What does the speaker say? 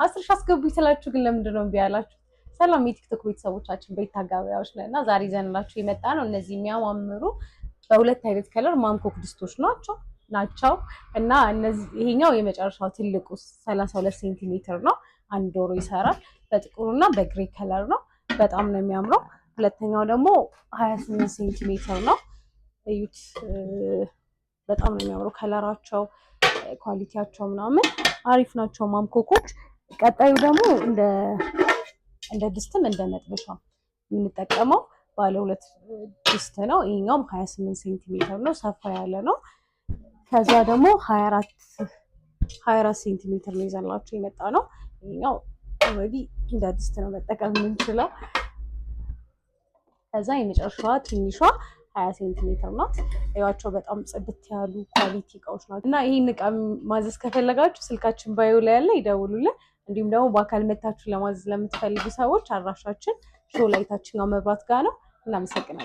10 ሺህ አስገቡኝ ስላችሁ ግን ለምንድን ነው እምቢ ያላችሁ? ሰላም የቲክቶክ ቤተሰቦቻችን ቤት ታጋቢያዎች ነን እና ዛሬ ይዘንላችሁ የመጣ ነው እነዚህ የሚያማምሩ በሁለት አይነት ከለር ማንኮክ ድስቶች ናቸው እና እነዚህ ይሄኛው የመጨረሻው ትልቁ 32 ሴንቲሜትር ነው። አንድ ዶሮ ይሰራል። በጥቁርና በግሬ ከለር ነው። በጣም ነው የሚያምረው። ሁለተኛው ደግሞ 28 ሴንቲሜትር ነው። እዩት፣ በጣም ነው የሚያምረው ከለራቸው፣ ኳሊቲያቸው ምናምን አሪፍ ናቸው ማንኮኮች። ቀጣዩ ደግሞ እንደ ድስትም እንደ መጥበሻ የምንጠቀመው ባለ ሁለት ድስት ነው። ይሄኛውም 28 ሴንቲሜትር ነው፣ ሰፋ ያለ ነው። ከዛ ደግሞ 24 ሴንቲሜትር ነው ይዘንላችሁ የመጣ ነው። ይሄኛው ኦልሬዲ እንደ ድስት ነው መጠቀም የምንችለው። ከዛ የመጨረሻዋ ትንሿ 20 ሴንቲሜትር ናት። እያቸው በጣም ጽድት ያሉ ኳሊቲ እቃዎች ናቸው እና ይሄን እቃ ማዘዝ ከፈለጋችሁ ስልካችን ባዮ ላይ ያለ ይደውሉልን። እንዲሁም ደግሞ በአካል መታችሁ ለማዘዝ ለምትፈልጉ ሰዎች አድራሻችን ሾው ላይታችኛው መብራት ጋር ነው። እናመሰግናለን።